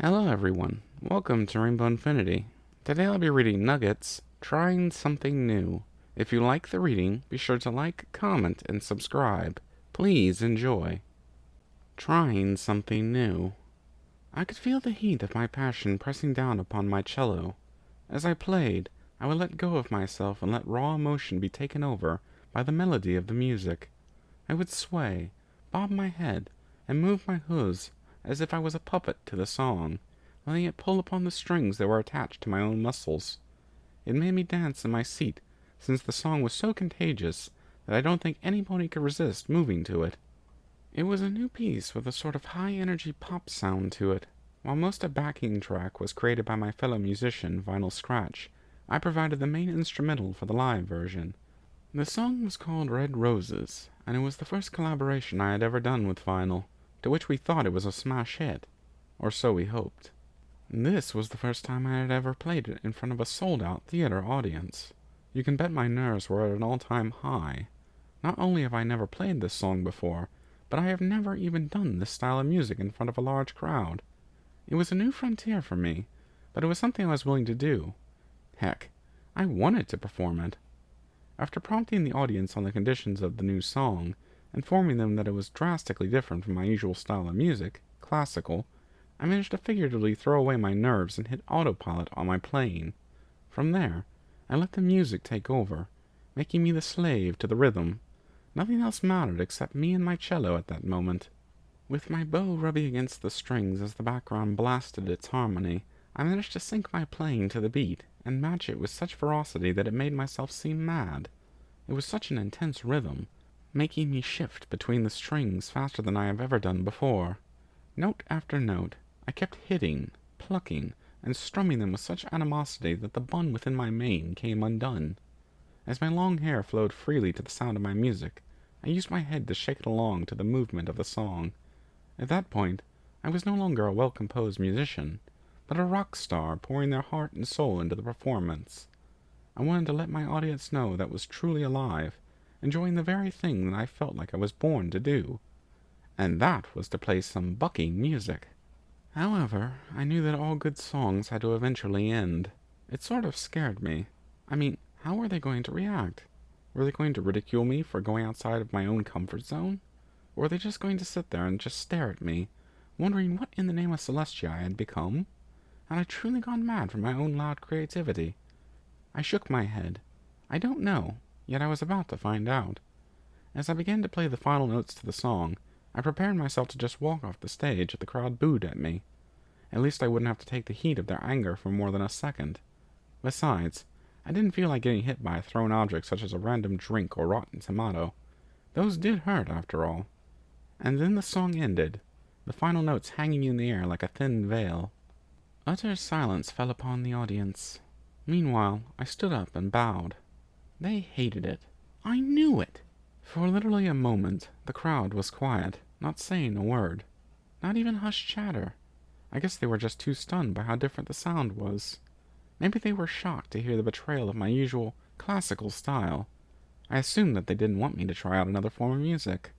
Hello everyone, welcome to Rainbow Infinity. Today I'll be reading Nugget's Trying Something New. If you like the reading, be sure to like, comment, and subscribe. Please enjoy. Trying Something New. I could feel the heat of my passion pressing down upon my cello. As I played, I would let go of myself and let raw emotion be taken over by the melody of the music. I would sway, bob my head, and move my hooves as if I was a puppet to the song, letting it pull upon the strings that were attached to my own muscles. It made me dance in my seat, since the song was so contagious that I don't think anybody could resist moving to it. It was a new piece with a sort of high-energy pop sound to it. While most of the backing track was created by my fellow musician, Vinyl Scratch, I provided the main instrumental for the live version. The song was called Red Roses, and it was the first collaboration I had ever done with Vinyl, to which we thought it was a smash hit, or so we hoped. This was the first time I had ever played it in front of a sold-out theater audience. You can bet my nerves were at an all-time high. Not only have I never played this song before, but I have never even done this style of music in front of a large crowd. It was a new frontier for me, but it was something I was willing to do. Heck, I wanted to perform it. After prompting the audience on the conditions of the new song, informing them that it was drastically different from my usual style of music, classical, I managed to figuratively throw away my nerves and hit autopilot on my playing. From there, I let the music take over, making me the slave to the rhythm. Nothing else mattered except me and my cello at that moment. With my bow rubbing against the strings as the background blasted its harmony, I managed to sync my playing to the beat and match it with such ferocity that it made myself seem mad. It was such an intense rhythm, making me shift between the strings faster than I have ever done before. Note after note, I kept hitting, plucking, and strumming them with such animosity that the bun within my mane came undone. As my long hair flowed freely to the sound of my music, I used my head to shake it along to the movement of the song. At that point, I was no longer a well-composed musician, but a rock star pouring their heart and soul into the performance. I wanted to let my audience know that was truly alive, enjoying the very thing that I felt like I was born to do. And that was to play some bucking music. However, I knew that all good songs had to eventually end. It sort of scared me. I mean, how were they going to react? Were they going to ridicule me for going outside of my own comfort zone? Or were they just going to sit there and just stare at me, wondering what in the name of Celestia I had become? Had I truly gone mad from my own loud creativity? I shook my head. I don't know, yet I was about to find out. As I began to play the final notes to the song, I prepared myself to just walk off the stage if the crowd booed at me. At least I wouldn't have to take the heat of their anger for more than a second. Besides, I didn't feel like getting hit by a thrown object such as a random drink or rotten tomato. Those did hurt, after all. And then the song ended, the final notes hanging in the air like a thin veil. Utter silence fell upon the audience. Meanwhile, I stood up and bowed. They hated it. I knew it! For literally a moment, the crowd was quiet, not saying a word. Not even hushed chatter. I guess they were just too stunned by how different the sound was. Maybe they were shocked to hear the betrayal of my usual classical style. I assumed that they didn't want me to try out another form of music.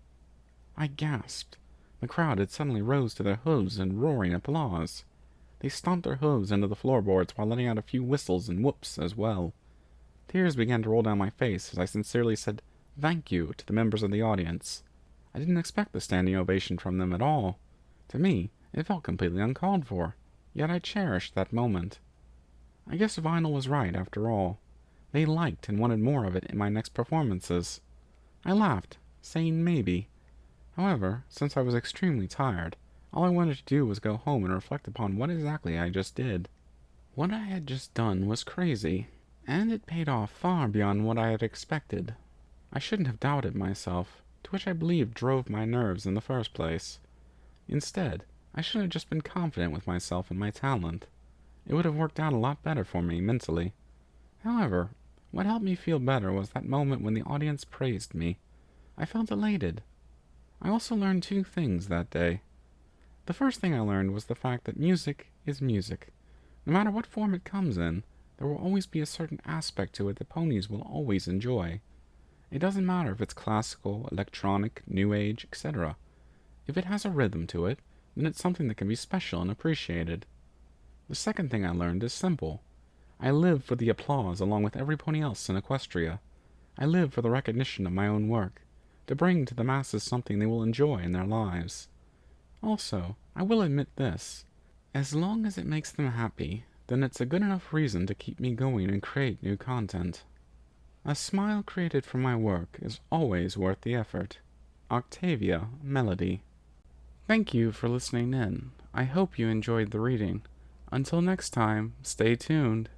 I gasped. The crowd had suddenly rose to their hooves in roaring applause. They stomped their hooves into the floorboards while letting out a few whistles and whoops as well. Tears began to roll down my face as I sincerely said thank you to the members of the audience. I didn't expect the standing ovation from them at all. To me, it felt completely uncalled for, yet I cherished that moment. I guess Vinyl was right after all. They liked and wanted more of it in my next performances. I laughed, saying maybe. However, since I was extremely tired, all I wanted to do was go home and reflect upon what exactly I just did. What I had just done was crazy, and it paid off far beyond what I had expected. I shouldn't have doubted myself, to which I believed drove my nerves in the first place. Instead, I should have just been confident with myself and my talent. It would have worked out a lot better for me mentally. However, what helped me feel better was that moment when the audience praised me. I felt elated. I also learned two things that day. The first thing I learned was the fact that music is music. No matter what form it comes in, there will always be a certain aspect to it that ponies will always enjoy. It doesn't matter if it's classical, electronic, new age, etc. If it has a rhythm to it, then it's something that can be special and appreciated. The second thing I learned is simple. I live for the applause along with everybody else in Equestria. I live for the recognition of my own work, to bring to the masses something they will enjoy in their lives. Also, I will admit this. As long as it makes them happy, then it's a good enough reason to keep me going and create new content. A smile created from my work is always worth the effort. Octavia Melody. Thank you for listening in. I hope you enjoyed the reading. Until next time, stay tuned.